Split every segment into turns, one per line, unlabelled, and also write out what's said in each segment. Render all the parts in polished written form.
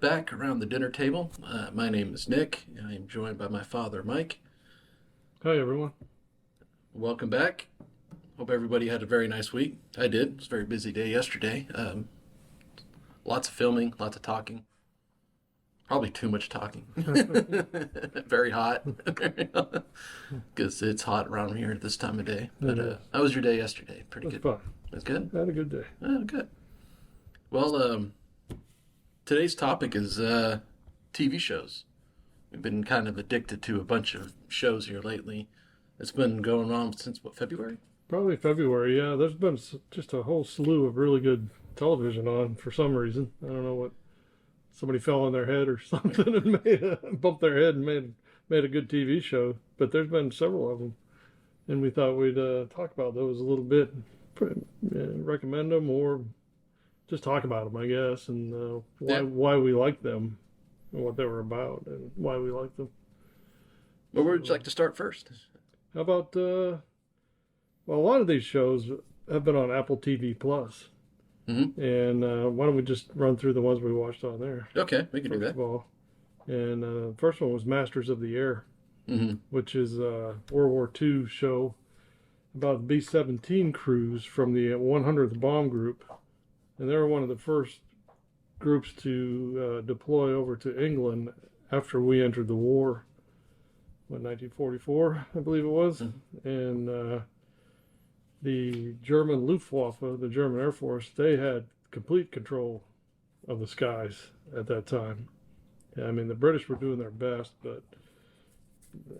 back around the dinner table. My name is Nick. I am joined by my father, Mike.
Hi, everyone.
Welcome back. Hope everybody had a very nice week. I did. It was a very busy day yesterday. Lots of filming, lots of talking. Probably too much talking. Very hot. Because it's hot around here at this time of day. But how was your day yesterday? Pretty good.
Fun.
That's good?
I had a good day.
Oh, good. Well, today's topic is TV shows. We've been kind of addicted to a bunch of shows here lately. It's been going on since, February?
Probably February, yeah. There's been just a whole slew of really good television on for some reason. I don't know what. Somebody fell on their head or something and bumped their head and made a good TV show. But there's been several of them. And we thought we'd talk about those a little bit, recommend them or just talk about them, I guess, and why we like them and what they were about and why we like them.
Well, where would you like to start first?
How about, a lot of these shows have been on Apple TV Plus.
Mm-hmm.
And why don't we just run through the ones we watched on there?
Okay, we can do that.
Of all. And the first one was Masters of the Air,
Mm-hmm.
which is a World War II show about the B-17 crews from the 100th Bomb Group. And they were one of the first groups to deploy over to England after we entered the war. 1944, I believe it was.
Mm-hmm.
And the German Luftwaffe, the German Air Force, they had complete control of the skies at that time. I mean, the British were doing their best, but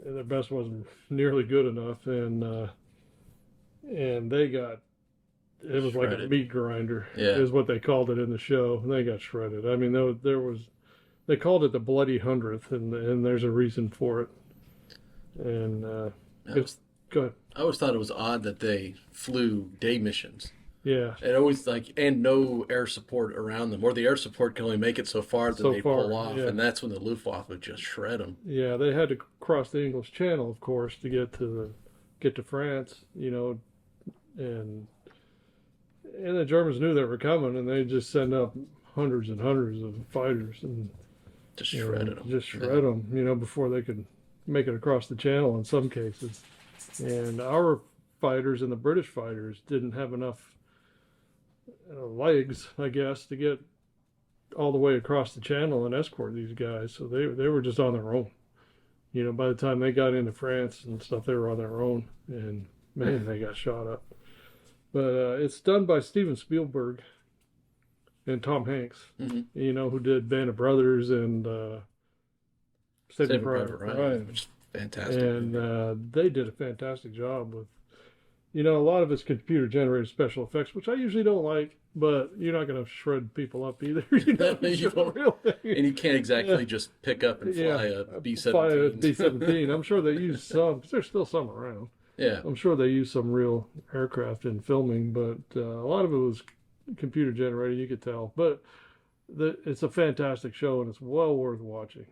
their best wasn't nearly good enough, and they got, it was shredded. Like a meat grinder, is what they called it in the show. And they got shredded. I mean, they called it the Bloody 100th, and there's a reason for it. And go ahead.
I always thought it was odd that they flew day missions.
Yeah.
And always and no air support around them, or the air support can only make it so far that they pull off, and that's when the Luftwaffe would just shred them.
Yeah, they had to cross the English Channel, of course, to get to France, and the Germans knew they were coming, and they just send up hundreds and hundreds of fighters and
just shredded them.
Just shred them, before they could make it across the channel in some cases. And our fighters and the British fighters didn't have enough legs, I guess, to get all the way across the channel and escort these guys. So they were just on their own. By the time they got into France and stuff, they were on their own. And, man, they got shot up. But it's done by Steven Spielberg and Tom Hanks,
mm-hmm.
Who did Band of Brothers and Saving Private
Ryan. Which is fantastic.
And they did a fantastic job with, a lot of it's computer-generated special effects, which I usually don't like, but you're not going to shred people up either.
And you can't exactly just pick up and fly a B-17.
Fly a B-17. I'm sure they use some, because there's still some around.
Yeah.
I'm sure they use some real aircraft in filming, but a lot of it was computer-generated, you could tell. But it's a fantastic show, and it's well worth watching.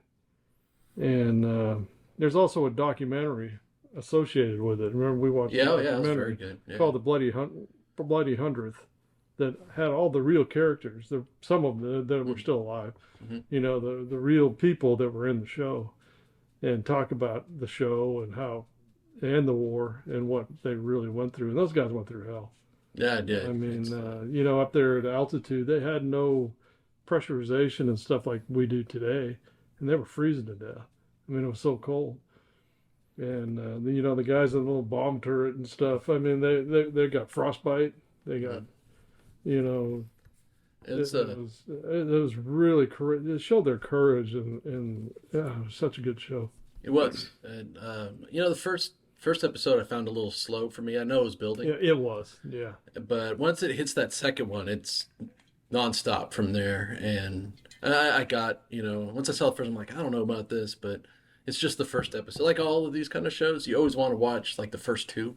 And there's also a documentary associated with it. Remember, we watched a documentary called The Bloody 100th that had all the real characters, some of them that were still alive,
mm-hmm.
The real people that were in the show, and talk about the show and the war and what they really went through. And those guys went through hell.
Yeah, I did.
I mean, up there at altitude, they had no pressurization and stuff like we do today, and they were freezing to death. I mean, it was so cold. And, the guys in the little bomb turret and stuff, I mean, they got frostbite. They got, it was really, it showed their courage, and it was such a good show.
It was. And, the first episode I found a little slow for me. I know it was building.
Yeah, it was, yeah.
But once it hits that second one, it's nonstop from there. And I got, once I saw the first, I'm like, I don't know about this, but it's just the first episode. Like all of these kind of shows, you always want to watch like the first two,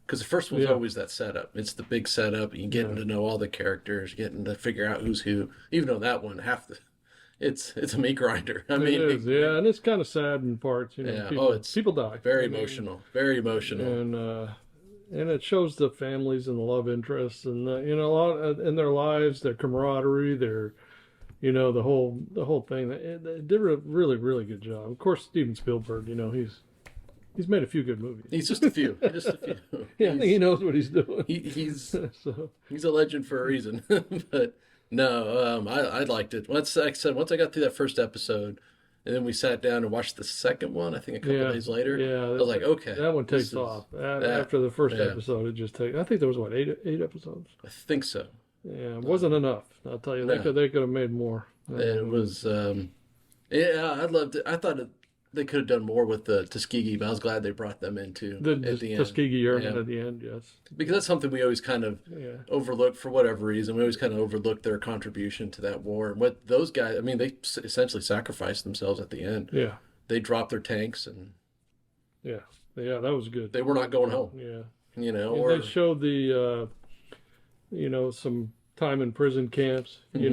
because the first one's always that setup. It's the big setup. You getting to know all the characters, getting to figure out who's who. Even though that one, it's a meat grinder. I mean,
it is, and it's kind of sad in parts. People die.
Very emotional. Very emotional.
And it shows the families and the love interests, and a lot in their lives, their camaraderie, their The whole thing. They did a really really good job. Of course, Steven Spielberg. He's made a few good movies.
He's just a few. Just a few.
Yeah, I think he knows what he's doing.
He's
So
he's a legend for a reason. But no, I liked it. Like I said, once I got through that first episode, and then we sat down and watched the second one. I think a couple
yeah,
days later,
yeah,
I was like, okay,
that one
this
takes
is
off.
that.
After the first
Yeah,
episode, it just takes. I think there was what eight episodes.
I think so.
Yeah, it
Uh,
wasn't enough. I'll tell you,
no,
they could have made more.
it was. Yeah, I loved it. I thought they could have done more with the Tuskegee, but I was glad they brought them in too
The
at the end.
Tuskegee Airmen
Yeah,
at the end, yes.
because that's something we always kind of
Yeah,
overlook for whatever reason. We always kind of overlook their contribution to that war. And what those guys, I mean, they essentially sacrificed themselves at the end.
yeah,
They dropped their tanks and
yeah, yeah. That was good.
they were not going home,
Yeah,
or
they showed some time in prison camps,
Mhm.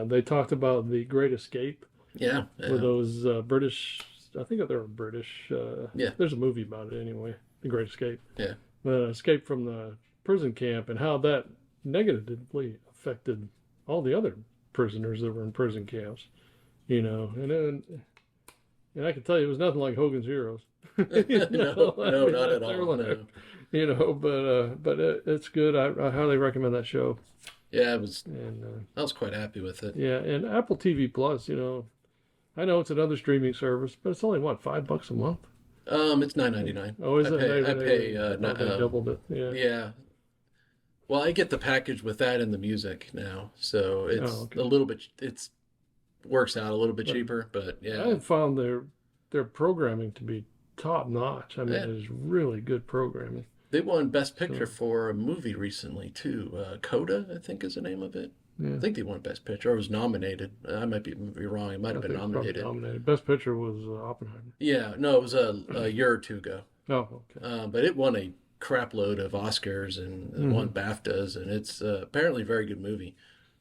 and they talked about the Great Escape
Yeah,
with
yeah,
those British. I think they were British.
yeah,
There's a movie about it anyway, The Great Escape.
yeah.
The escape from the prison camp and how that negatively affected all the other prisoners that were in prison camps. And I can tell you, it was nothing like Hogan's Heroes.
No, no, not at
They're
all.
like,
No.
it's good. I highly recommend that show.
Yeah, it was.
And
I was quite happy with it.
yeah, and Apple TV Plus. I know it's another streaming service, but it's only what, $5 a month?
It's $9.99.
Oh, is it?
I pay.
They doubled it. Yeah.
Yeah. Well, I get the package with that and the music now, so
Oh,
it's
okay.
a little bit. It's works out a little bit
But
cheaper, but
I
yeah,
have found their programming to be top notch. I mean,
yeah.
it is really good programming.
They won Best Picture
So
for a movie recently too. Coda, I think, is the name of it. I
yeah,
think they won Best Picture, or was nominated. I might be wrong. It might
I
have been
think it's probably
nominated.
nominated. Best Picture was Oppenheimer.
Yeah, no, it was a year or two ago.
Oh, okay.
But it won a crap load of Oscars and won
Hmm.
BAFTAs, and it's apparently a very good movie.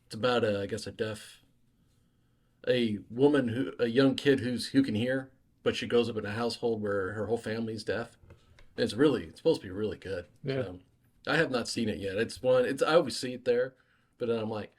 It's about I guess a woman a young kid who can hear, but she grows up in a household where her whole family's deaf. It's supposed to be really good.
Yeah.
So I have not seen it yet. I always see it there, but then I'm like,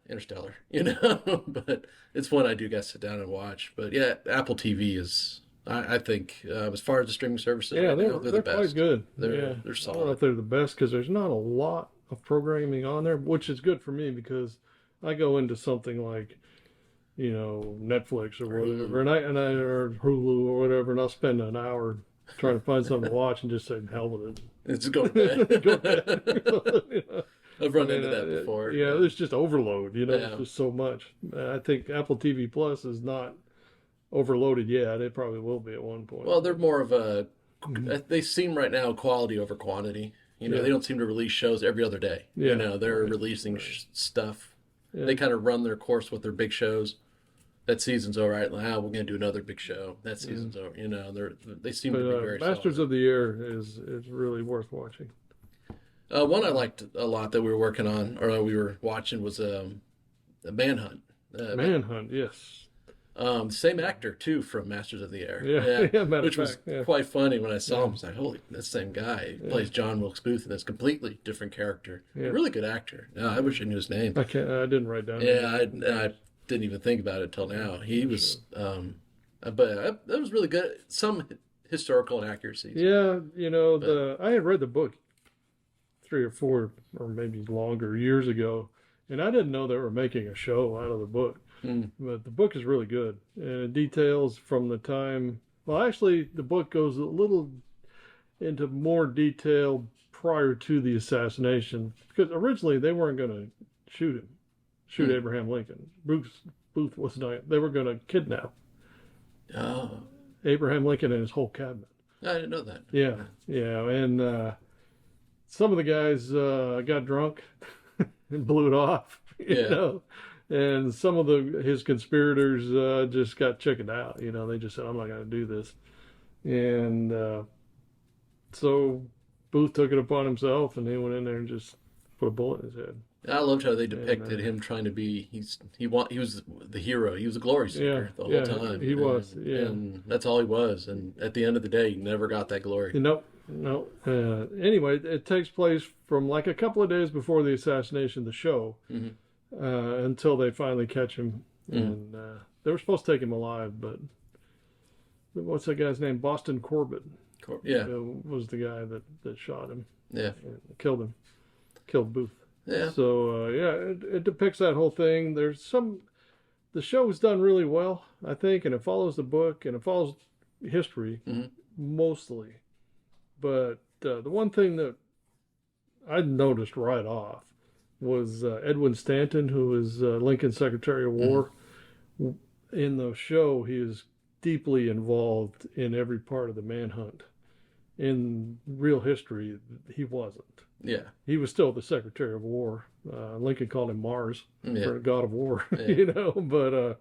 Interstellar, but it's one I do got to sit down and watch. But yeah, Apple TV is, I think, as far as the streaming services
Yeah,
right now, they're the
they're quite
best.
good.
They're
Yeah,
they're
I don't know if
solid.
they're the best because there's not a lot of programming on there, which is good for me because I go into something like Netflix or
Or Hulu.
whatever, and I or Hulu or whatever, and I'll spend an hour trying to find something to watch and just say hell with
It's going
it. Go ahead.
bad. I've
I
run
mean,
into that before.
yeah,
Yeah.
there's just overload. It's
Yeah.
just so much. I think Apple TV Plus is not overloaded yet. It probably will be at one point.
Well, they're more of
Mhm.
they seem right now quality over quantity.
Yeah,
They don't seem to release shows every other day.
yeah,
They're
right,
releasing
right.
stuff.
Yeah,
They kind of run their course with their big shows. That season's all right. Now we're going to do another big show. That
yeah.
season's over. They seem
But
to be very
Masters
solid.
of the Air is really worth watching.
One I liked a lot that we were working on, or we were watching, was the Manhunt.
Manhunt, yes.
Same actor too from Masters of the Air.
Yeah,
Yeah,
yeah, matter of
which was
fact, yeah,
quite funny when I saw him.
yeah,
I was like, "Holy, that's the same guy. He
yeah,
plays John Wilkes Booth in this completely different character.
yeah.
Really good actor. No, I wish I knew his name.
I didn't write down
Yeah,
any
I
names
didn't even think about it till now. He
for sure.
was, that was really good. Some historical inaccuracies,
Yeah,
but
I had read the book 3 or 4 or maybe longer years ago, and I didn't know they were making a show out of the book.
mm,
But the book is really good, and it details from the time. Well, actually, the book goes a little into more detail prior to the assassination, because originally they weren't going to shoot
mm.
Abraham Lincoln. Bruce Booth was not. They were going to kidnap
Oh,
Abraham Lincoln and his whole cabinet.
I didn't know that.
Yeah, yeah, and some of the guys got drunk and blew it off,
Yeah.
and some of his conspirators just got chickened out. They just said, "I'm not going to do this," and so Booth took it upon himself, and he went in there and just put a bullet in his head.
I loved how they
And
depicted him trying to be. He was the hero. He was a glory
yeah,
seeker the whole
yeah,
time,
he was. Yeah,
and that's all he was. And at the end of the day, he never got that glory.
no, no. Anyway, it takes place from like a couple of days before the assassination, the show.
Hmm.
until they finally catch him.
Mm.
And they were supposed to take him alive, but what's that guy's name? Boston Corbett
Yeah,
was the guy that shot him,
yeah,
killed him, killed Booth.
yeah.
So yeah, it depicts that whole thing. The show was done really well, I think, and it follows the book and it follows history
Hmm.
mostly. But the one thing that I noticed right off was Edwin Stanton, who was Lincoln's Secretary of
Hmm.
War. In the show, he is deeply involved in every part of the manhunt. In real history, he wasn't.
Yeah,
He was still the Secretary of War. Lincoln called him Mars,
yeah,
for God of War,
yeah.
But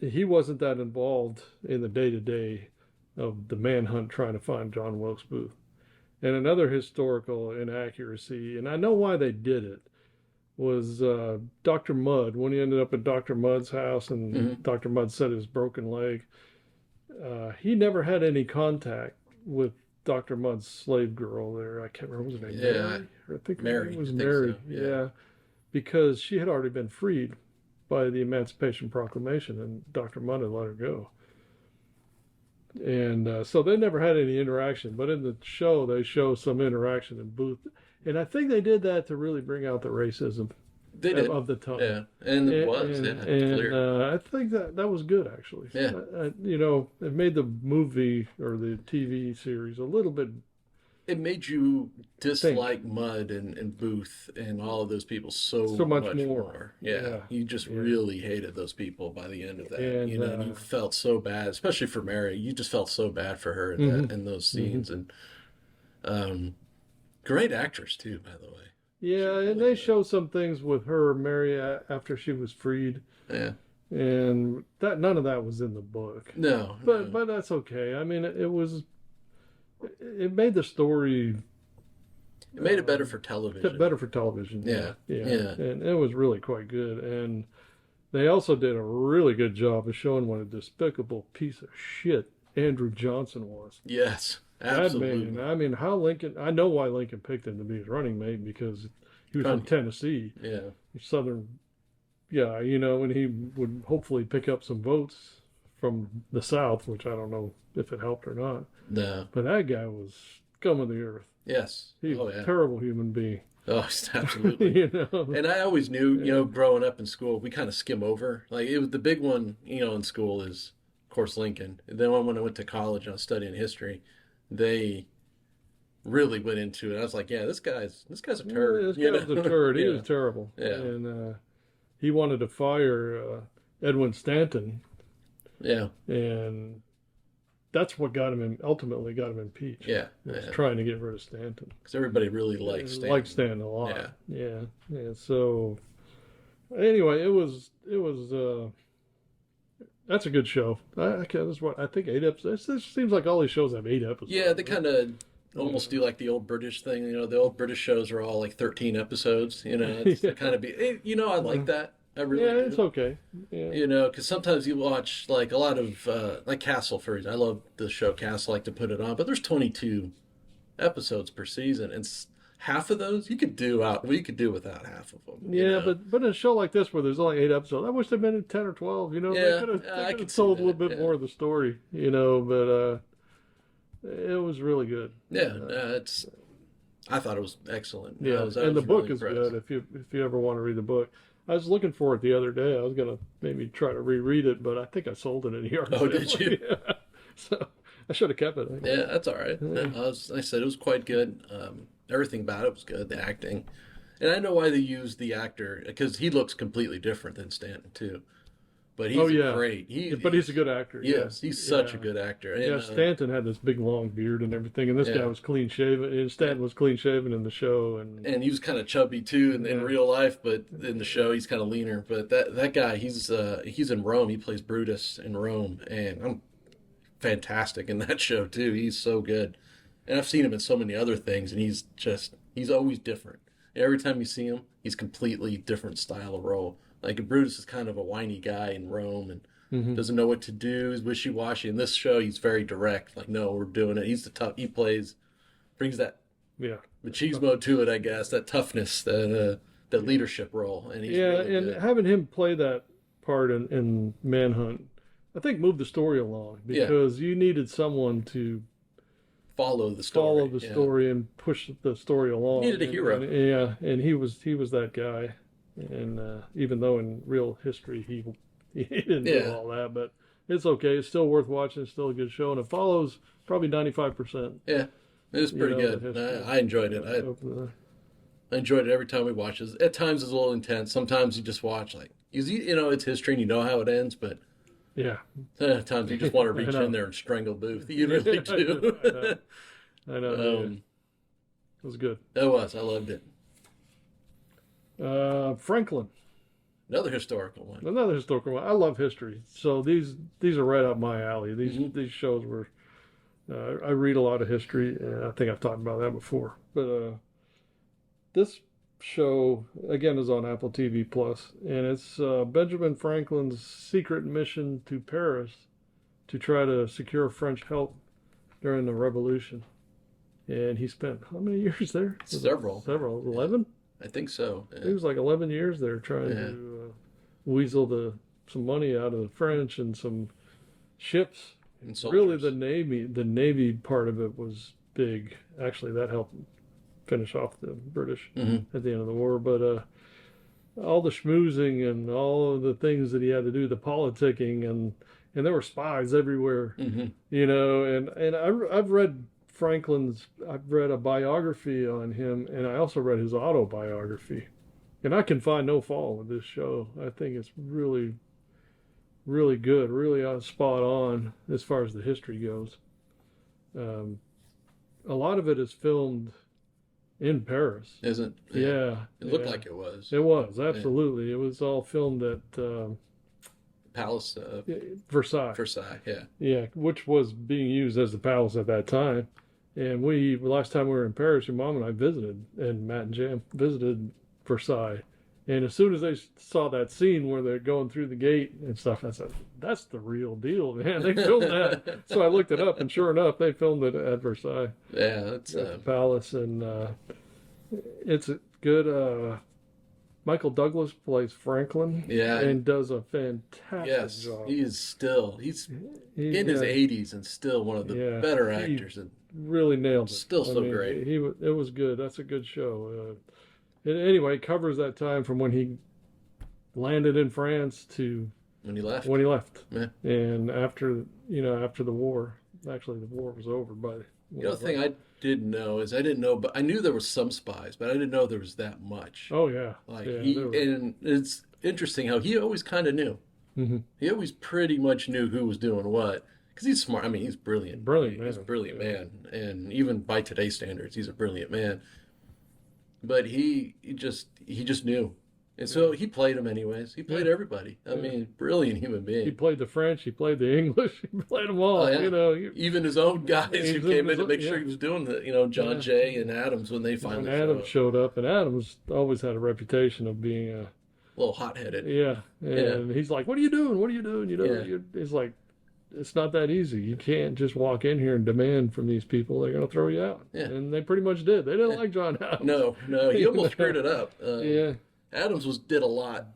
he wasn't that involved in the day to day of the manhunt trying to find John Wilkes Booth. And another historical inaccuracy, and I know why they did it, was Dr. Mudd. When he ended up at Dr. Mudd's house
Hmm.
and Dr. Mudd said his broken leg, he never had any contact with Dr. Mudd's slave girl there. I can't remember, was her name
Yeah,
Mary? I think her
Mary.
name was
I think
Mary.
so. Yeah.
Yeah, because she had already been freed by the Emancipation Proclamation, and Dr. Mudd had let her go. And so they never had any interaction. But in the show, they show some interaction in Booth, and I think they did that to really bring out the racism
They did.
of the time.
Yeah, and it was. Yeah,
And
clear.
I think that was good actually.
Yeah,
It made the movie or the TV series a little bit
it made you
think
dislike Mud and Booth and all of those people so
so much
much
more.
more. Yeah,
Yeah,
you just
yeah.
really hated those people by the end of that.
And
And you felt so bad, especially for Mary. You just felt so bad for her in
hmm
that in those
hmm
scenes. And um, great actress too, by the way.
yeah,
She's
and
really
they
good.
show some things with her Mary after she was freed,
Yeah.
and that none of that was in the book.
No,
But
no.
but that's okay. I mean, it made the story
It made it better
um,
for television.
better for television. Yeah,
Yeah,
yeah,
yeah.
and it was really quite good. And they also did a really good job of showing what a despicable piece of shit Andrew Johnson was.
Yes,
That man,
absolutely.
I mean, how Lincoln, I know why Lincoln picked him to be his running mate because he was from
Funny.
Tennessee,
Yeah.
Southern, yeah, and he would hopefully pick up some votes from the South, which I don't know if it helped or not.
No.
But that guy was scum of the earth.
Yes.
He
Oh
was a
yeah.
terrible human being,
Oh, absolutely.
you know.
And I always knew,
Yeah.
growing up in school, we kind of skim over. Like it was the big one, in school is, of course, Lincoln. And then when I went to college and I was studying history, they really went into it. I was like, yeah, this guy's a turd,
This guy was a turd. He
Yeah,
was terrible,
yeah,
and he wanted to fire Edwin Stanton,
yeah,
and that's what ultimately got him impeached.
yeah,
Was
yeah.
trying to get rid of Stanton.
Because everybody really likes
Liked
Stanton.
Stanton a
Yeah,
lot. Yeah, yeah. So anyway, it was. That's a good show. That's what I think, 8 episodes. It seems like all these shows have 8 episodes.
yeah. They kind of
Yeah.
almost do like the old British thing. The old British shows are all like 13 episodes. It's to
Yeah.
kind of be. I like that. I really
Yeah, it's
do.
okay. Yeah.
Because sometimes you watch like a lot of like Castle, for example. I love the show Castle. I like to put it on, but there's 22 episodes per season, and half of those you could do out. Well, you could do without half of them.
Yeah, but in a show like this where there's only 8 episodes, I wish there'd been 10 or 12.
Yeah,
They
I
could
could
have
see
told a
that.
little bit
Yeah,
more of the story. But it was really good.
yeah.
Uh,
It's. I thought it was excellent. I
yeah,
was. I
and the
was really
book is
impressed.
good if you ever want to read the book. I was looking for it the other day. I was gonna maybe try to reread it, but I think I sold it at a yard
Oh,
sale.
did you?
Yeah. So I should have kept it. I guess.
Yeah, that's all right. No,
Yeah.
I said it was quite good. Everything about it was good. The acting, and I know why they used the actor because he looks completely different than Stanton too. But
Oh
he's
yeah,
great.
but he's a good actor. Yeah,
Yes, he's such a
yeah.
good actor. And
Yeah, Stanton had this big long beard and everything, and this guy
yeah,
was clean shaven. And Stanton was clean shaven in the show, and
and he was kind of chubby too in
yeah,
real life, but in the show he's kind of leaner. But that guy, he's in Rome. He plays Brutus in Rome, and I'm fantastic in that show too. He's so good, and I've seen him in so many other things, and he's always different. Every time you see him, he's completely different style of role. Like Brutus is kind of a whiny guy in Rome and
hmm
doesn't know what to do. He's wishy washy. In this show, he's very direct. Like, no, we're doing it. He's the tough. He brings that
yeah,
machismo to it, I guess. That toughness that that leadership role, and he's
Yeah,
really
and
good.
having him play that part in Manhunt, I think moved the story along
Yeah,
because you needed someone to
follow the
follow
story.
the
Yeah,
story and push the story
you
along.
needed a hero.
And yeah, and he was that guy. And even though in real history he didn't do
Yeah,
all that, but it's okay. It's still worth watching. It's still a good show, and it follows probably 95%.
yeah, it was
You
pretty
know, the
good.
history
I enjoyed it.
of the.
I enjoyed it every time we watched it. At times it's a little intense. Sometimes you just watch like you know it's history and you know how it ends, but
Yeah,
at times you just want to
I
reach in
know.
there and strangle Booth. You
Yeah,
really
I know.
do.
I know. I know. Yeah,
um,
it was good.
that was. I loved it.
Franklin,
Another historical one.
another historical one. I love history, so these are right up my alley. These
Hmm.
these shows were. I read a lot of history, and I think I've talked about that before. But this show again is on Apple TV Plus, and it's Benjamin Franklin's secret mission to Paris to try to secure French help during the Revolution. And he spent how many years there?
Several.
Several.
Yeah,
11?
I think so.
It was like 11 years there trying
Yeah.
to weasel some money out of the French and some ships.
And
Really,
soldiers.
the Navy part of it was big. Actually, that helped finish off the British
Hmm.
at the end of the war. But all the schmoozing and all of the things that he had to do, the politicking, and there were spies everywhere,
Hmm.
and I've read I've read a biography on him, and I also read his autobiography, and I can find no fault with this show. I think it's really, really good, really spot on as far as the history goes. Um, a lot of it is filmed in Paris.
Isn't? Yeah.
Yeah,
It looked
yeah.
like it was.
It was
Yeah.
absolutely. It was all filmed at
Palace
Versailles.
Versailles. Yeah.
Yeah, which was being used as the palace at that time. And last time we were in Paris, your mom and I visited, and Matt and Jam visited Versailles. And as soon as they saw that scene where they're going through the gate and stuff, I said, "That's the real deal, man. They filmed that." So I looked it up, and sure enough, they filmed it at Versailles,
Yeah. It's
at the palace, and it's a good. Michael Douglas plays Franklin,
yeah.
and does a fantastic
Yes,
job.
he's in his
Yeah,
80s and still one of the
yeah,
better
he
actors, and
really nailed it.
still
I
so
mean,
great.
it was good. That's a good show. Anyway, it covers that time from when he landed in France to
When he left.
when he left,
Yeah.
and after the war. Actually, the war was over by.
The other thing I didn't know is I didn't know, but I knew there was some spies, but I didn't know there was that much.
Oh yeah,
Like
yeah.
and it's interesting how he always kind of knew.
Hmm.
He always pretty much knew who was doing what because he's smart. I mean, he's brilliant.
Brilliant
He's a
man.
brilliant
Yeah.
man, and even by today's standards, he's a brilliant man. But he just knew, and so he played him anyways. He played
Yeah.
everybody. I
Yeah.
mean, brilliant human
He
being.
played the French. He played the English. He played them all.
Oh yeah.
You know,
Even his own guys who
Even
came in
his
to
own-
make sure
yeah.
he was doing the, John
Yeah.
Jay and Adams when they
when
finally
Adams
showed up.
showed up, and Adams always had a reputation of being
A little hot-headed.
yeah, and he's like, "What are you doing? What are you doing?
Yeah.
It's like, it's not that easy. You can't just walk in here and demand from these people. They're going to throw you out."
Yeah.
And they pretty much did. They didn't
Yeah.
like John Adams.
No, he almost screwed it up.
Yeah,
Adams did a lot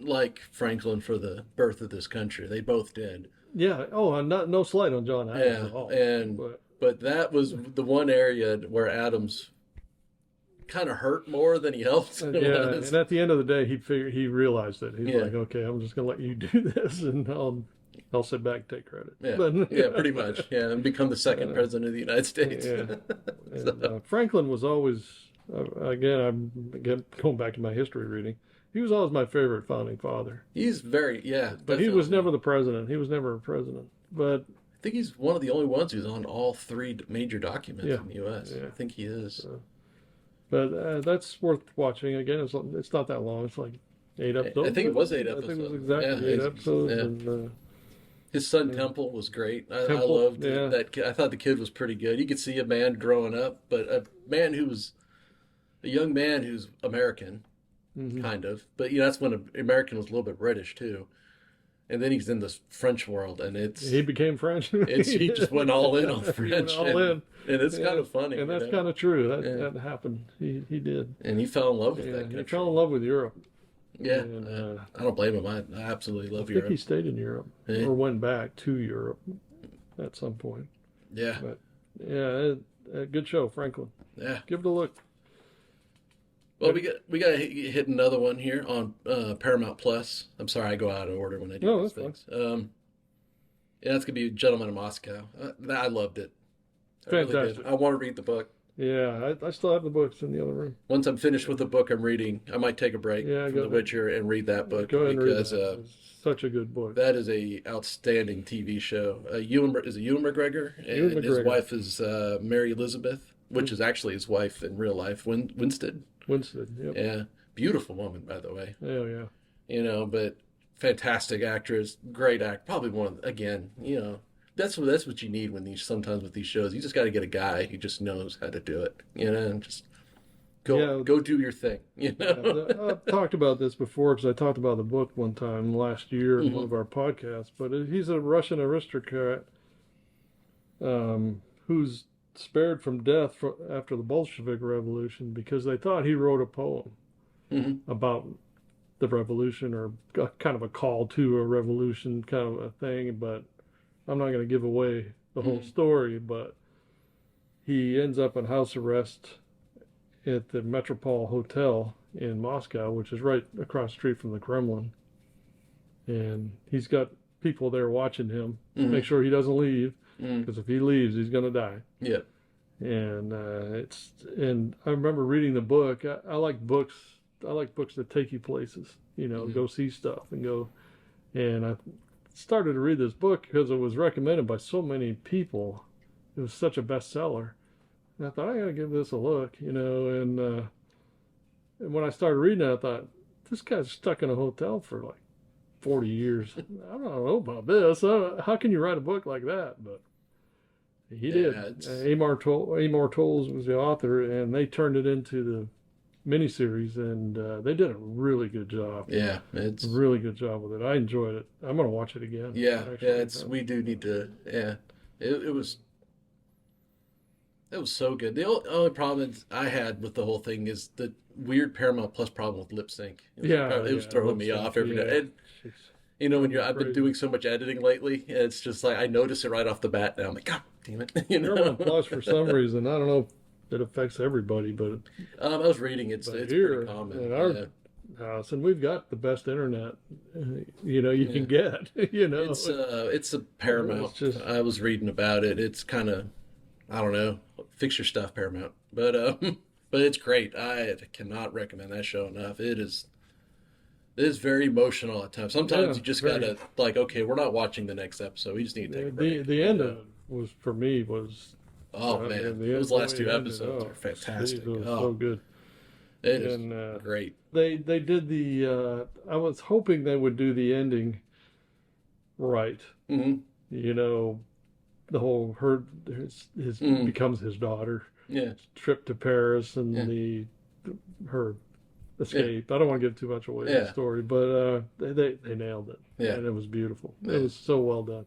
like Franklin for the birth of this country. They both did.
yeah. Oh, and no slight on John Adams
Yeah,
at all.
and but that was the one area where Adams kind of hurt more than he helped.
Yeah, and at the end of the day, he realized it. He's
Yeah.
like, "Okay, I'm just going to let you do this, and I'll sit back and take credit."
Yeah,
But-
yeah, pretty much. Yeah, and become the second president of the United States.
Yeah.
So,
And, Franklin was always, again, going back to my history reading. He was always my favorite founding father.
he's very, yeah.
But he was
definitely.
never the president. He was never a president. But
I think he's one of the only ones who's on all three major documents
Yeah.
in the U.S.
Yeah.
I think he is.
that's worth watching. Again, it's not that long. It's like 8 episodes.
I think it was 8
I think it was
episodes.
exactly
Yeah,
8 episodes.
yeah.
And,
His son Temple was great. I
Temple,
loved
yeah.
that kid. I thought the kid was pretty good. You could see a man growing up, but a young man who's American,
mhm.
kind of. But that's when American was a little bit British too. and then he's in this French world, and
He became French.
he just went all in on
He went
French,
all in.
and it's
Yeah.
kind of funny,
And
you
that's
know?
kind of true. That
Yeah.
that happened. He did.
And he fell in love with
Yeah,
that
he
country.
fell in love with Europe.
Yeah,
And
I don't blame him. I absolutely
I
love
think he
Europe.
stayed in Europe
Yeah,
or went back to Europe at some point.
yeah,
But yeah, a good show, Franklin.
yeah.
Give it a look.
Well, we got to hit another one here on Paramount Plus. I'm sorry, I go out of order when I do
No,
these
that's fine.
things. Yeah, it's gonna be Gentleman in Moscow. I loved it. I really did.
Fantastic.
I want to read the book.
Yeah, I still have the books in the other room.
Once I'm finished with the book I'm reading, I might take a break
Yeah,
from
go
The
ahead.
Witcher and read that book
Go ahead and read
because
that. It's such a good book.
that is a outstanding TV show. Is it Ewan McGregor?
Ewan
And his
McGregor.
wife is Mary Elizabeth, which is actually his wife in real life, Winston.
Winston. Yep.
Yeah, beautiful woman, by the way.
Oh yeah.
But fantastic actress, great act. Probably one again. That's what you need sometimes with these shows. You just got to get a guy who just knows how to do it. And just
Yeah.
go do your thing.
Yeah, I've talked about this before because I talked about the book one time last year in one of our podcasts. But he's a Russian aristocrat who's spared from death after the Bolshevik Revolution because they thought he wrote a poem about the revolution or kind of a call to a revolution kind of a thing. But I'm not going to give away the whole story. But he ends up in house arrest at the Metropole Hotel in Moscow, which is right across the street from the Kremlin. And he's got people there watching him, make sure he doesn't leave, because if he leaves, he's going to die.
Yeah.
And and I remember reading the book. I like books. I like books that take you places. Go see stuff and go. And I started to read this book because it was recommended by so many people. It was such a bestseller. And I thought, I got to give this a look, and when I started reading it, I thought, this guy's stuck in a hotel for like 40 years. I don't know about this. How can you write a book like that? But he did. Amor Tolles was the author, and they turned it into the miniseries, and they did a really good job.
Yeah, it's
a really good job with it. I enjoyed it. I'm going to watch it again.
Yeah,
actually.
we do need to. Yeah, it was. It was so good. The only problem I had with the whole thing is the weird Paramount Plus problem with lip sync. It was throwing me off every day. And, when I've been doing so much editing lately, it's just like I notice it right off the bat. Now I'm like, God damn it!
Paramount Plus, for some reason, I don't know if it affects everybody, but
I was reading it's
here,
pretty common.
in our house, and we've got the best internet. You can get.
It's a Paramount. I was reading about it. It's kind of, I don't know, fix your stuff, Paramount. But it's great. I cannot recommend that show enough. It is very emotional at times. Sometimes you just gotta okay, we're not watching the next episode. We just need to take a break.
The end of it was, for me,
oh man, those last two episodes are fantastic.
It was so good.
It is great.
They did the. I was hoping they would do the ending right. The whole his becomes his daughter.
Yeah.
Trip to Paris and her escape. Yeah. I don't want to give too much away the story, but they nailed it. Yeah. And it was beautiful. Yeah. It was so well done.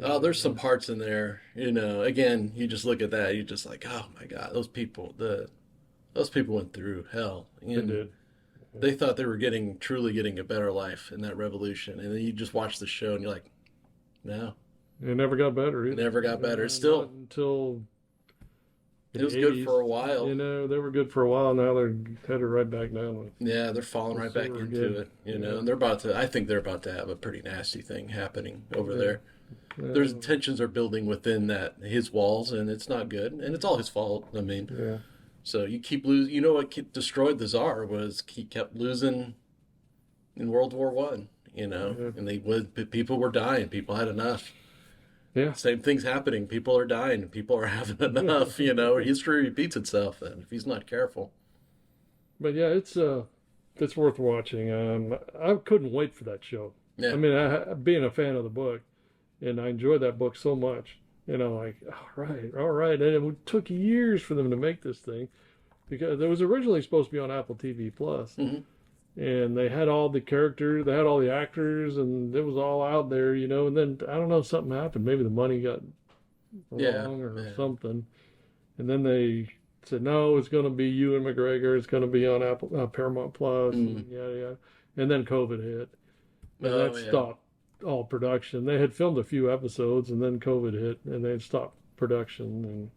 Oh, there's some parts in there, again, you just look at that, you're just like, oh my God, those people went through hell.
They did.
They thought they were truly getting a better life in that revolution. And then you just watch the show and you're like, no.
It never got better either.
It never got better. It's still.
Until
it was 80s, good for a while.
They were good for a while. Now they're headed right back down.
Yeah, they're falling right back into it. And they're I think they're about to have a pretty nasty thing happening over there. There's tensions are building within his walls, and it's not good, and it's all his fault. I mean, so you keep losing. What destroyed the Tsar was he kept losing in World War I. And people were dying. People had enough.
Yeah.
Same thing's happening. People are dying. People are having enough. History repeats itself, and if he's not careful.
But yeah, it's worth watching. I couldn't wait for that show.
Yeah.
I mean, being a fan of the book. And I enjoyed that book so much. All right. And it took years for them to make this thing because it was originally supposed to be on Apple TV Plus. and they had all the characters, they had all the actors, and it was all out there, And then I don't know, something happened. Maybe the money got
Yeah,
wrong or
yeah.
something, and then they said no, it's going to be Ewan McGregor. It's going to be on Apple Paramount Plus,
Mm.
and yada yada. And then COVID hit, and that
Oh yeah.
stopped all production. They had filmed a few episodes, and then COVID hit, and they had stopped production.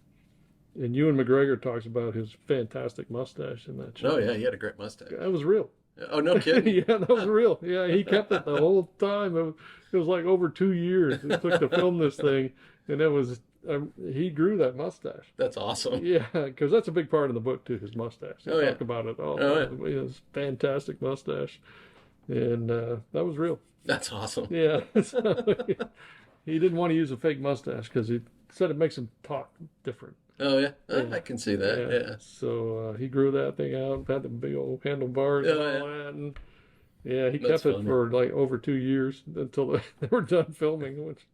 And Ewan McGregor talks about his fantastic mustache in that
Oh
show.
yeah, he had a great mustache.
That was real.
Oh no kidding.
Yeah, that was real. Yeah, he kept it the whole time. It was like over 2 years it took to film this thing, and it was he grew that mustache.
That's awesome.
Yeah, because that's a big part of the book too. His mustache. They
Oh yeah.
talk about it all.
Oh yeah.
His fantastic mustache, and that was real.
That's awesome.
Yeah, so, he didn't want to use a fake mustache because he said it makes him talk different.
Oh yeah.
Yeah.
I can see that. Yeah.
So he grew that thing out, had the big old handlebars and
Oh,
all
yeah.
that, and yeah, he
That's
kept it
funny.
for like over 2 years until they were done filming, which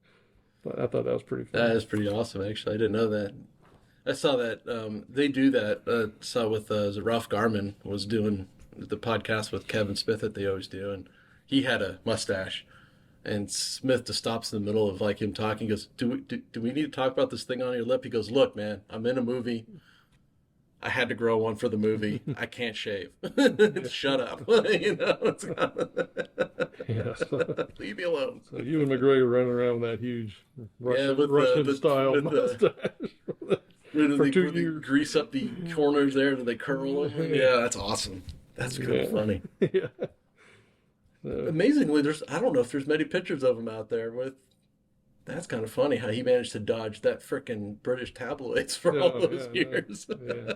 I thought that was pretty funny.
That is pretty awesome. Actually, I didn't know that. I saw that they do that. Saw with Ralph Garman was doing the podcast with Kevin Smith that they always do, and he had a mustache. And Smith just stops in the middle of like him talking. He goes, do we need to talk about this thing on your lip? He goes, look, man, I'm in a movie. I had to grow one for the movie. I can't shave. Shut up. It's
Yes.
leave me alone.
So Ewan McGregor running around with that huge
Yeah,
Russian
with
style
with
mustache
Where
for
they,
2
where they
years.
grease up the corners there, and they curl them. Yeah, that's awesome. That's kind of funny.
Yeah. So,
Amazingly, I don't know if there's many pictures of him out there with. That's kind of funny how he managed to dodge that frickin' British tabloids for all
yeah,
those
yeah,
years.
yeah.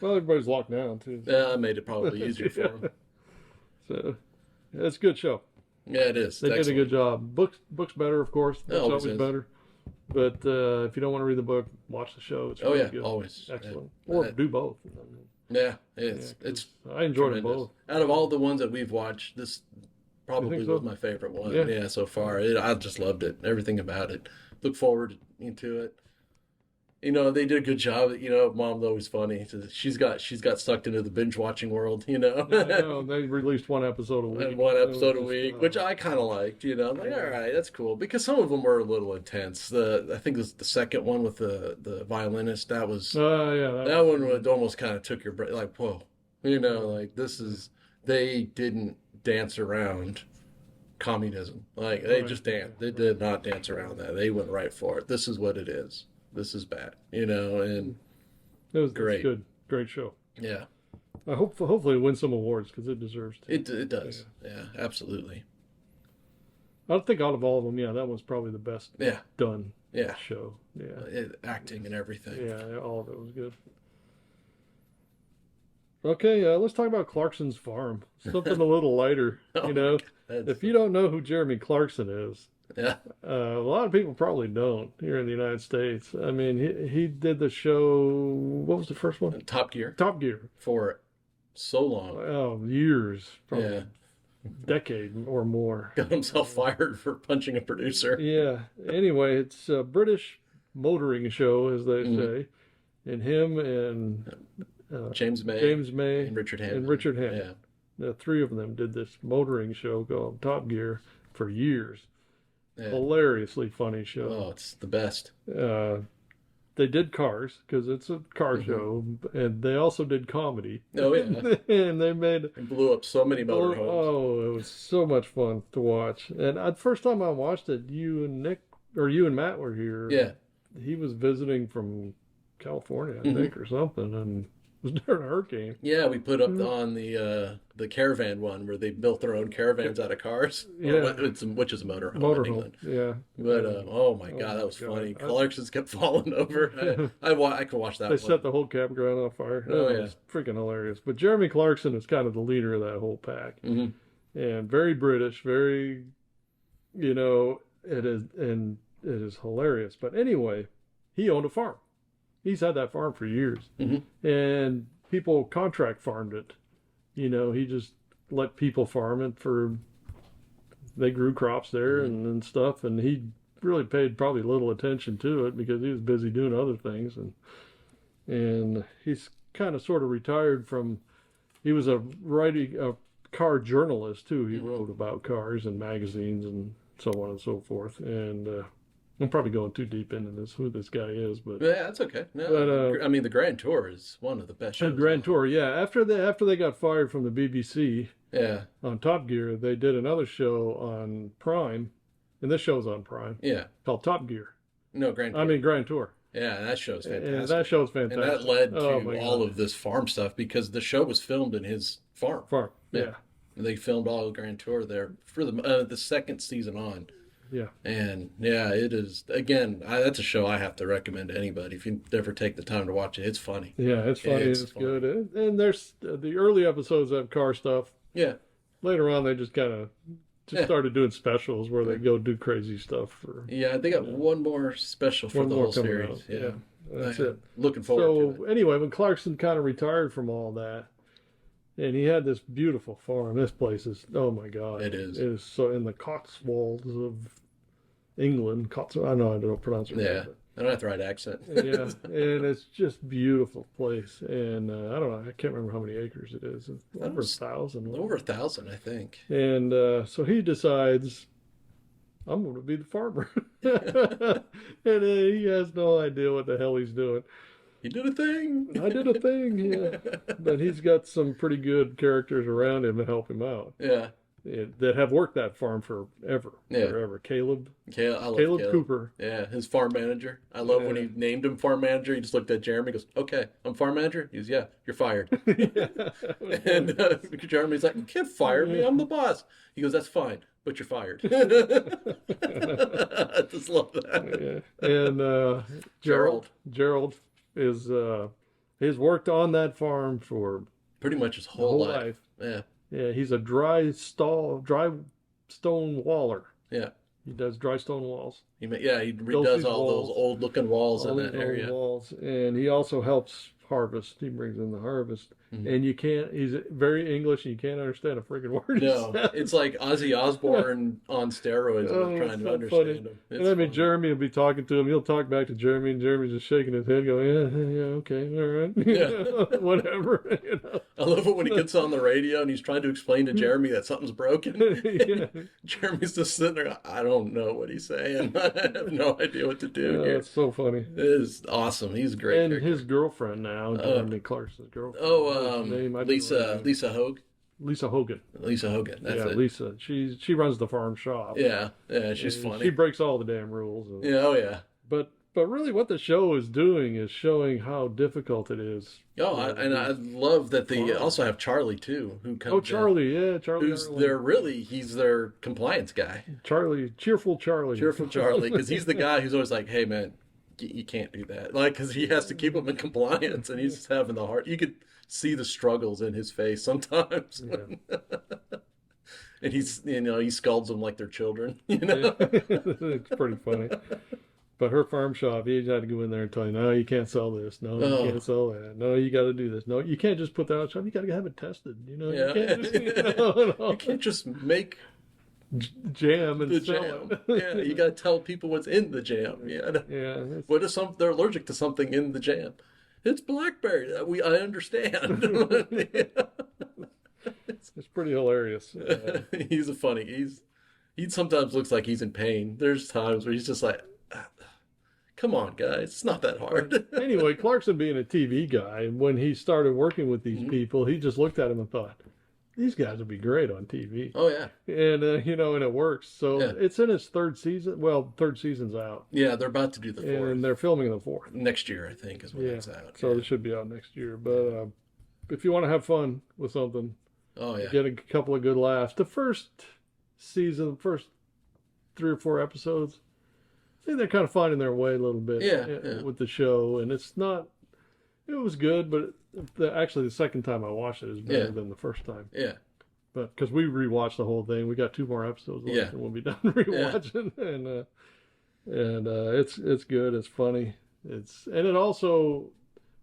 Well, everybody's locked down too.
Yeah, I made it probably easier for him.
So it's a good show.
Yeah, it is.
They did a
Excellent.
good job. Books better, of course. Books
always
always
is.
better. But if you don't want to read the book, watch the show. It's
Oh
really
yeah,
good.
always.
Excellent.
Yeah.
Or do both.
Yeah, it's
Yeah,
it's.
'cause I enjoyed them
tremendous.
both.
Out of all the ones that we've watched, this probably
so?
was my favorite one.
Yeah.
Yeah, so far. I just loved it. Everything about it. Look forward to it. They did a good job. Mom's always funny. She's got sucked into the binge watching world.
I know, they released one episode a week.
And one episode a
It was
week,
just,
which I kind of liked. I'm like, all right, that's cool, because some of them were a little intense. I think it was the second one with the violinist. That was
yeah,
that one would almost kind of took your breath. Like, whoa, like this is they didn't dance around communism. Like they
Right.
just danced. They did not dance around that. They went right for it. This is what it is. This is bad. And
it was
great.
great show.
yeah,
I hope hopefully it wins some awards because it deserves to.
it does. Yeah, absolutely.
I think out of all of them, yeah, that one's probably the best
Yeah,
done
yeah.
show. Yeah,
Acting and everything.
yeah, all of it was good. Okay, let's talk about Clarkson's Farm. Something a little lighter.
Oh, That's-
If you don't know who Jeremy Clarkson is,
yeah.
a lot of people probably don't here in the United States. I mean, he did the show. What was the first one?
Top Gear
Top Gear.
for so long.
Oh, years, probably
Yeah.
decade or more.
Got himself fired for punching a producer.
Yeah. Anyway, it's a British motoring show, as they
Mhm.
say, and him and
James May,
James May
and Richard Hammond.
and Richard Hammond.
Yeah.
The three of them did this motoring show called Top Gear for years.
Yeah.
Hilariously funny
Oh,
show.
it's the best.
They did cars because it's a car
Mhm.
show, and they also did comedy.
Oh, yeah.
And they made
It blew up so many motorhomes.
it was so much fun to watch. And the first time I watched it, you and Matt were here.
Yeah.
He was visiting from California, I
Mhm.
think, or something, and it was during a hurricane.
Yeah, we put up on the caravan one where they built their own caravans out of cars.
Yeah.
Which is a motorhome in
Motorhome,
England.
yeah.
But oh my
Oh
god, that
my
was
God.
funny. Clarkson's kept falling over. I could watch that
They
one.
set the whole campground on fire.
Oh,
It
yeah.
was freaking hilarious. But Jeremy Clarkson is kind of the leader of that whole pack.
Mhm.
And very British, very, it is hilarious. But anyway, he owned a farm. He's had that farm for years.
Mhm.
And people contract farmed it. He just let people farm it they grew crops there and stuff. And he really paid probably little attention to it because he was busy doing other things. And he's kind of sort of retired from, he was a car journalist too. He wrote about cars and magazines and so on and so forth. And I'm probably going too deep into this who this guy is,
Yeah, that's okay.
but
No, I mean the Grand Tour is one of the best shows
Grand
on.
Tour, yeah. After they got fired from the BBC
Yeah,
on Top Gear, they did another show on Prime, and this show's on Prime
yeah.
called Top Gear.
No, Grand
I
Tour.
mean Grand Tour,
Yeah, that show's
and that
fantastic.
show's
And that
fantastic.
led
Oh
to
my
all
god,
of this farm stuff because the show was filmed in his farm.
farm,
Yeah,
yeah,
and they filmed all of Grand Tour there for the second season on.
yeah.
And yeah, it is again. That's a show I have to recommend to anybody if you ever take the time to watch it. It's funny.
Yeah, it's funny.
It's
It's
funny.
good. And there's the early episodes have car stuff.
Yeah,
Later on, they just kind of just
yeah,
started doing specials where they go do crazy stuff for
yeah. They got one more special for
one
the
more
whole
coming
series.
out.
Yeah,
That's
I-
it.
Looking forward to
So
it.
anyway, when Clarkson kind of retired from all that, and he had this beautiful farm. This place is, oh my God,
It is.
It is so in the Cotswolds of England. I know I don't pronounce it
Yeah,
right,
I don't have the right accent.
but yeah, and it's just beautiful place. And I don't know, I can't remember how many acres it is. It's
That
over
was
1,000.
Over 1,000, I think.
And so he decides, I'm going to be the farmer. And he has no idea what the hell he's doing.
He did a thing.
I did a thing, yeah. But he's got some pretty good characters around him to help him out
Yeah,
that have worked that farm forever.
Yeah.
Forever. Caleb.
I love
Caleb
Caleb.
Cooper.
Yeah, his farm manager. I love when he named him farm manager. He just looked at Jeremy. Goes, "Okay, I'm farm manager." He goes, "Yeah, you're fired."
Yeah.
And Jeremy's like, "You can't fire me. I'm the boss." He goes, "That's fine, but you're fired." I just love that.
Yeah. And Gerald is he's worked on that farm for
Pretty much his
the
whole
whole
life.
life.
Yeah,
Yeah, he's a dry stone waller.
yeah.
He does dry stone walls.
He
Builds
redoes
these
all
walls.
those old looking walls
All
in
these
that
old
area.
walls, and he also helps harvest. He brings in the harvest, and you can't. He's very English, and you can't understand a freaking word.
No,
he says.
it's like Ozzy Osbourne on steroids.
Oh,
Of trying
it's
to
so
understand
funny.
him.
And
It's
I mean,
funny.
Jeremy will be talking to him. He'll talk back to Jeremy, and Jeremy's just shaking his head, going, "Yeah, yeah, okay, all right,
Yeah.
whatever." You know?
I love it when he gets on the radio and he's trying to explain to Jeremy that something's broken.
Yeah.
Jeremy's just sitting there, going, I don't know what he's saying. I have no idea what to do
Yeah,
here.
it's so funny.
It is awesome. He's a great
And
character.
his girlfriend now, Jeremy Clarkson's girlfriend.
Oh,
His name, I don't know.
Lisa Hogue.
Lisa Hogan.
Lisa Hogan. That's
Yeah,
it.
Lisa. She runs the farm shop.
Yeah, she's
And
funny.
She breaks all the damn rules.
Yeah, oh yeah.
But really, what the show is doing is showing how difficult it is.
Oh, I love that they also have Charlie too, who comes.
Oh,
in,
Charlie, yeah, Charlie.
who's
Ireland.
he's their compliance guy,
Charlie, cheerful Charlie.
cheerful Charlie, because he's the guy who's always like, "Hey man, you can't do that," like because he has to keep them in compliance, and he's just having the heart. You could see the struggles in his face sometimes, and he scolds them like they're children,
It's pretty funny. But her farm shop, he had to go in there and tell you, no, you can't sell this. No, you can't sell that. No, you got to do this. No, you can't just put that on shop. You got to have it tested.
Yeah.
You can't just,
You can't just make
jam and
the
sell
jam.
it.
Yeah, you got to tell people what's in the jam. Yeah.
Yeah,
What if they're allergic to something in the jam? It's blackberry. I understand.
it's pretty hilarious.
He's he sometimes looks like he's in pain. There's times where he's just like, come on, guys, it's not that hard.
Anyway, Clarkson being a TV guy, when he started working with these people, he just looked at them and thought, these guys would be great on TV.
Oh yeah,
And and it works. So
Yeah.
it's in its third season. Well, third season's out,
yeah. They're about to do the fourth
and they're filming the fourth.
next year, I think, is when
Yeah,
it's out.
so
Yeah.
it should be out next year. But if you want to have fun with something,
Oh yeah,
get a couple of good laughs. The first season, first 3 or 4 episodes, I think they're kind of finding their way a little bit
Yeah.
with the show, and it's not. It was good, but actually the second time I watched it is better
Yeah.
than the first time.
yeah.
But because we rewatched the whole thing, we got 2 more episodes left,
Yeah.
and we'll be done rewatching. And it's good. It's funny. And it also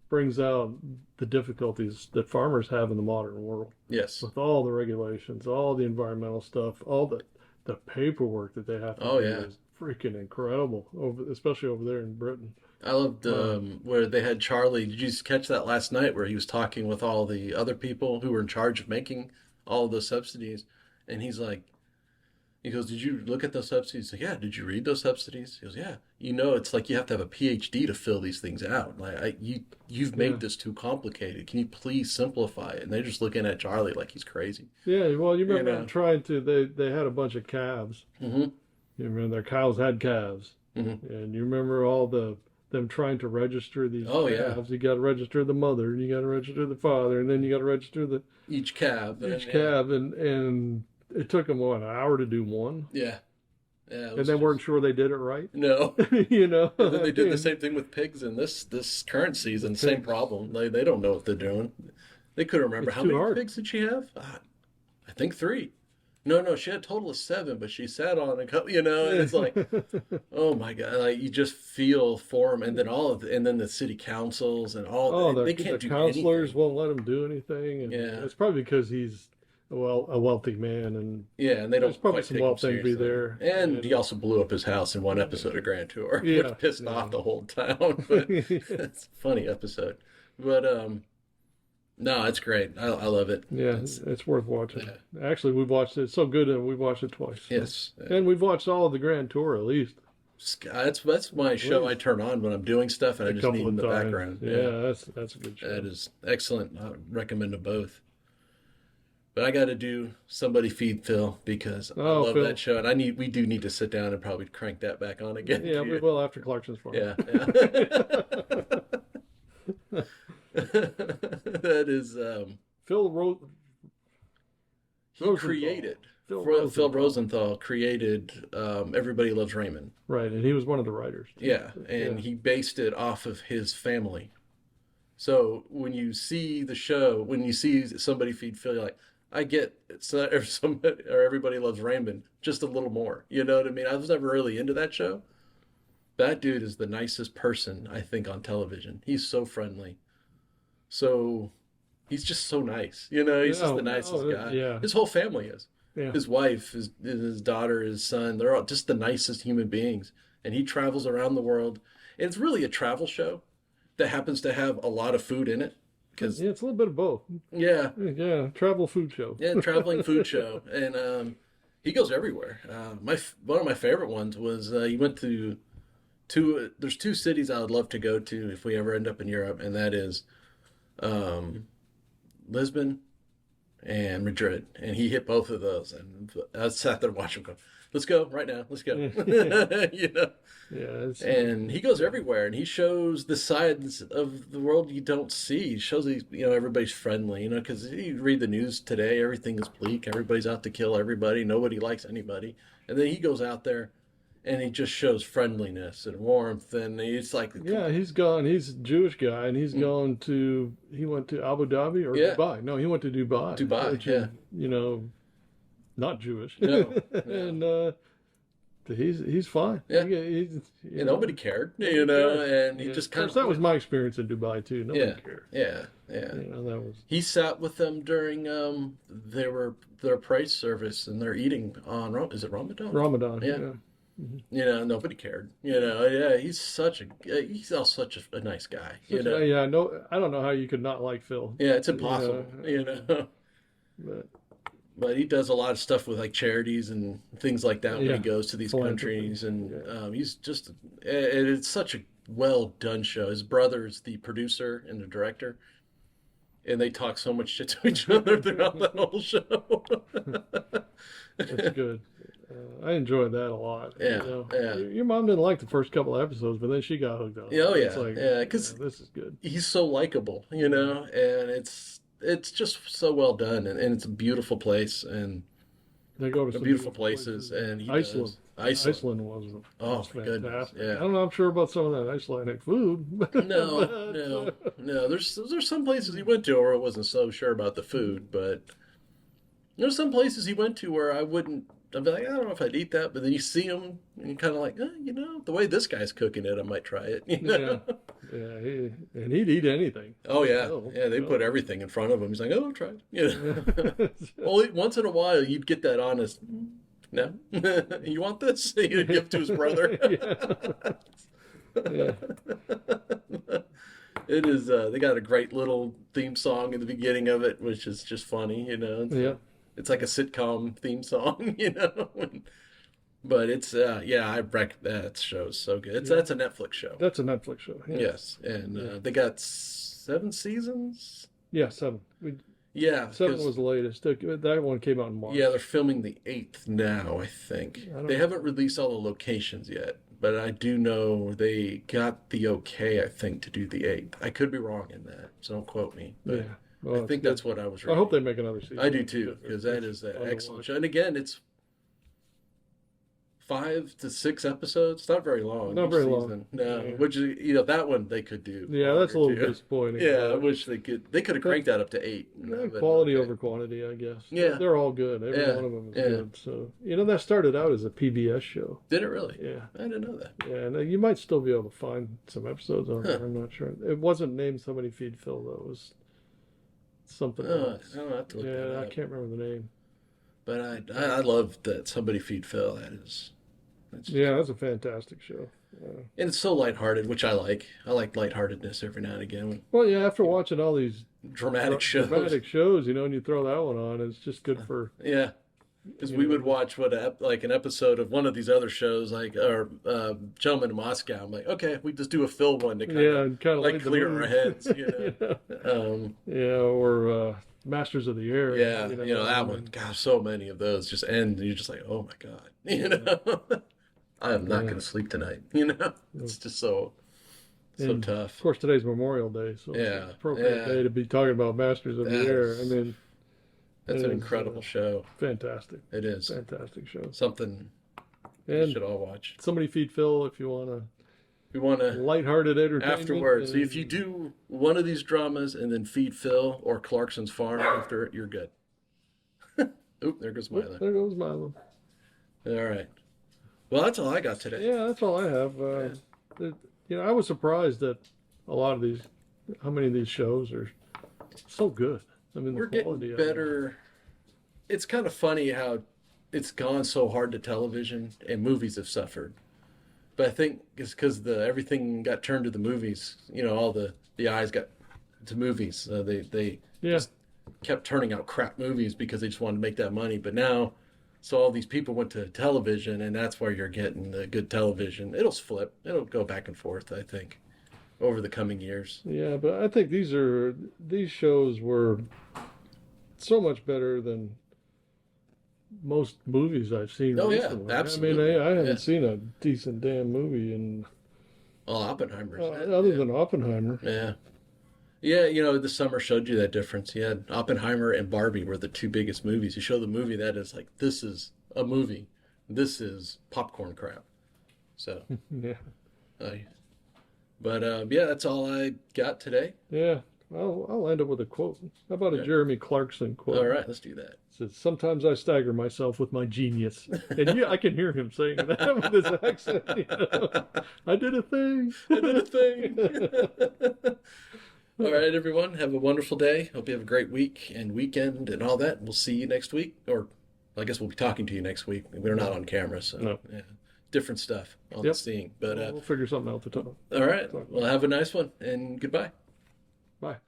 brings out the difficulties that farmers have in the modern world
Yes.
with all the regulations, all the environmental stuff, all the paperwork that they have to
Oh,
do
yeah.
is freaking incredible, especially over there in Britain.
I loved where they had Charlie. Did you catch that last night where he was talking with all the other people who were in charge of making all of those subsidies, and he's like, he goes, "Did you look at those subsidies?" Like, yeah. Did you read those subsidies? He goes, "Yeah." It's like you have to have a PhD to fill these things out. Like, you've
Yeah.
made this too complicated. Can you please simplify it? And they're just looking at Charlie like he's crazy.
Yeah. Well, you
You
remember them
know.
trying to, they had a bunch of calves.
Mm-hmm.
You remember their cows had calves.
Mm-hmm.
And you remember them trying to register these
Oh yeah.
calves. You got to register the mother, and you got to register the father, and then you got to register the
Each cab, and
each
yeah,
calf, and it took them what, an hour to do one,
yeah, yeah. It
and
was
they weren't
just
sure they did it right.
no.
You know,
And then they
I
did the
mean,
same thing with pigs in this current
the
season. Same
pigs.
problem. They don't know what they're doing. They couldn't remember
It's
how
too
many
hard.
pigs did she have. I think three. No, no, she had a total of seven, but she sat on a couple. And it's like, oh my god, like you just feel for them, and then and then the city councils and all.
Oh,
They
the
can't do
counselors
anything.
won't let him do anything, and
Yeah,
it's probably because he's a wealthy man, and
yeah, and they
there's
don't
probably
quite
some
take him
wealth envy
seriously.
there,
And he
and
also blew up his house in one episode of Grand Tour,
yeah,
which pissed
yeah.
off the whole town. But it's a funny episode. But no, it's great. I love it.
Yeah,
It's
it's worth watching.
yeah,
Actually, we watched it. It's so good, and we watched it twice. So.
yes.
And we've watched all of the Grand Tour at least.
That's my
At
show I
least
turn on when I'm doing stuff and I
a
just need
couple
in
of
the
times.
background. Yeah,
Yeah, that's a good
that
show.
is excellent. I recommend them both. But I got to do Somebody Feed Phil because I
Oh,
love
Phil.
that show, and we do need to sit down and probably crank that back on again.
Yeah, we will after Clarkson's Farm.
Yeah, yeah. That is
Phil
he
Rosenthal.
created
Phil
Phil
Rosenthal.
Rosenthal created Everybody Loves Raymond.
Right, and he was one of the writers too.
Yeah,
Yeah,
and he based it off of his family. So when you see the show, when you see Somebody Feed Phil, you're like, I get it's not or somebody or Everybody Loves Raymond, just a little more. You know what I mean? I was never really into that show. That dude is the nicest person I think on television. He's so friendly. So he's just so nice. He's just the nicest guy.
yeah,
His whole family is.
yeah,
His wife, his daughter, his son, they're all just the nicest human beings. And he travels around the world. And it's really a travel show that happens to have a lot of food in it. Because,
yeah. It's a little bit of both.
yeah,
Yeah, travel food show.
yeah, traveling food show. And he goes everywhere. One of my favorite ones was he went to there's two cities I would love to go to if we ever end up in Europe, and that is um, Lisbon and Madrid, and he hit both of those. And I sat there watching him go, "Let's go right now, let's go." you know.
Yeah,
And he goes everywhere, and he shows the sides of the world you don't see. He shows everybody's friendly, because you read the news today, everything is bleak, everybody's out to kill everybody, nobody likes anybody, and then he goes out there and he just shows friendliness and warmth, and he's like, come
yeah.
on,
He's gone. He's a Jewish guy, and he's gone to. He went to Abu Dhabi or
yeah,
Dubai. No, he went to Dubai,
Dubai,
which is
yeah,
not Jewish.
no, no.
And he's fine.
Yeah.
He's,
And nobody cared,
nobody cares.
and he
Yeah.
just
Of
kind
course,
of
that was my experience in Dubai too. Nobody
yeah,
cared.
yeah, yeah.
That was.
He sat with them during their praise service, and they're eating on is it Ramadan?
Ramadan.
Yeah.
Yeah.
Nobody cared. Yeah, he's all such a nice guy.
Yeah, no, I don't know how you could not like Phil.
Yeah, it's impossible.
But
But he does a lot of stuff with like charities and things like that when
yeah,
he goes to these
philanthropy.
countries, and
Yeah.
he's just and it's such a well done show. His brother is the producer and the director, and they talk so much shit to each other throughout the whole show.
It's good. I enjoyed that a lot.
Yeah, yeah.
Your mom didn't like the first couple of episodes, but then she got hooked on it.
Yeah, oh
It's
yeah,
like,
yeah. Because
this is good.
he's so likable, and it's just so well done, and it's a beautiful place, and
They go to some
beautiful places, and he
Iceland.
does Iceland.
Iceland was
Oh my goodness,
fantastic.
yeah.
I don't know. I'm sure about some of that Icelandic food.
No,
but,
no. There's some places he went to where I wasn't so sure about the food, but there's some places he went to where I wouldn't. I'd be like, I don't know if I'd eat that, but then you see him and you're kind of like, the way this guy's cooking it, I might try it.
yeah, yeah. And he'd eat anything.
Oh yeah,
Oh,
yeah. They
oh.
put everything in front of him. He's like, oh, try it.
Yeah.
Only once in a while you'd get that honest. No, you want this? He'd give to his brother.
Yeah.
It is. They got a great little theme song in the beginning of it, which is just funny.
Yeah.
It's like a sitcom theme song, you know. But it's yeah, I wreck that show's so good. It's
Yeah,
That's a Netflix show.
that's a Netflix show. Yeah,
Yes, and
yeah,
they got 7 seasons.
yeah. Seven.
Yeah,
Seven
because
was the latest. That one came out in
yeah, they're
March.
filming the eighth now, I think.
I
They
don't.
haven't released all the locations yet, but I do know they got the okay, I think, to do the eighth. I could be wrong in that, so don't quote me, but
Yeah.
I
Well, it's
think
good.
that's what I was
I hope
reading.
they make another
I
season
do too, because that
it's
is an
fun to
excellent
watch.
show. And again, it's 5 to 6 episodes. It's not very long
Not
each
very long.
season. No,
Yeah.
which is, that one they could do
Yeah, that's
longer
a little
too.
disappointing.
Yeah, I
But
wish they could. They could have cranked that up to 8. And that would have been
quality
okay.
over quantity, I guess.
Yeah,
They're all good. Every
yeah,
one of them is
yeah.
good. So that started out as a PBS show.
Did it really?
Yeah,
I didn't know that.
yeah. And you might still be able to find some episodes on
Huh.
there. I'm not sure. It wasn't named Somebody Feed Phil though. It was something
Oh,
else.
I'll have to look that
Yeah, I
up.
can't remember the name.
But I love that Somebody Feed Phil. That's
Yeah, that's a fantastic show.
and it's so lighthearted, which I like. I like lightheartedness every now and again.
Well, yeah, after watching all these
Dramatic shows.
dramatic shows, and you throw that one on, it's just good for
Yeah. Because
you
we
know.
would watch like an episode of one of these other shows, like or Gentleman in Moscow. I'm like, okay, we just do a Phil one to kind
Yeah,
of
and kind of
like clear our heads, you know.
Yeah, or Masters of the Air.
Yeah, that
I
one.
mean,
Gosh, so many of those just end. And you're just like, oh my god, you know. I am not
yeah.
going to sleep tonight. You know, it's just so
And
tough.
of course, today's Memorial Day, so it's
Yeah,
an appropriate
yeah.
day to be talking about Masters of the
That
Air.
is-
I mean,
That's
it
an
is,
incredible show.
fantastic,
It is
fantastic show.
something we
And
should all watch.
Somebody Feed Phil if you want
We want
a
to
lighthearted entertainment.
afterwards. So
and-
if you do one of these dramas and then feed Phil or Clarkson's Farm after it, you're good. Oop, there goes
Oh,
Milo.
there goes Milo.
All right. Well, that's all I got today.
Yeah, that's all I have. I was surprised that a lot of these, how many of these shows are so good. I mean,
We're
the quality
getting
of it.
better. It's kind of funny how it's gone so hard to television and movies have suffered. But I think it's because everything got turned to the movies. All the eyes got to movies. They
Yeah,
just kept turning out crap movies because they just wanted to make that money. But now, so all these people went to television, and that's where you're getting the good television. It'll flip. It'll go back and forth, I think, over the coming years.
yeah, but I think these shows were so much better than most movies I've seen
Oh, yeah,
recently.
absolutely.
I haven't
Yeah.
seen a decent damn movie in
Well, Oppenheimer's.
other than Oppenheimer.
Yeah. Yeah, the summer showed you that difference. You had Oppenheimer and Barbie were the two biggest movies. You show the movie that is like, this is a movie. This is popcorn crap. So,
Yeah,
uh, but yeah, that's all I got today.
yeah. I'll end up with a quote. How about a
Okay.
Jeremy Clarkson quote?
All right, let's do that.
It says, "Sometimes I stagger myself with my genius," and I can hear him saying that with his accent. I did a thing.
I did a thing. All right, everyone, have a wonderful day. Hope you have a great week and weekend and all that. We'll see you next week, or I guess we'll be talking to you next week. We're not on camera, so
No.
yeah, different stuff on the
Yep.
scene. But
We'll figure something out to talk.
all right, well, have a nice one and goodbye.
Bye.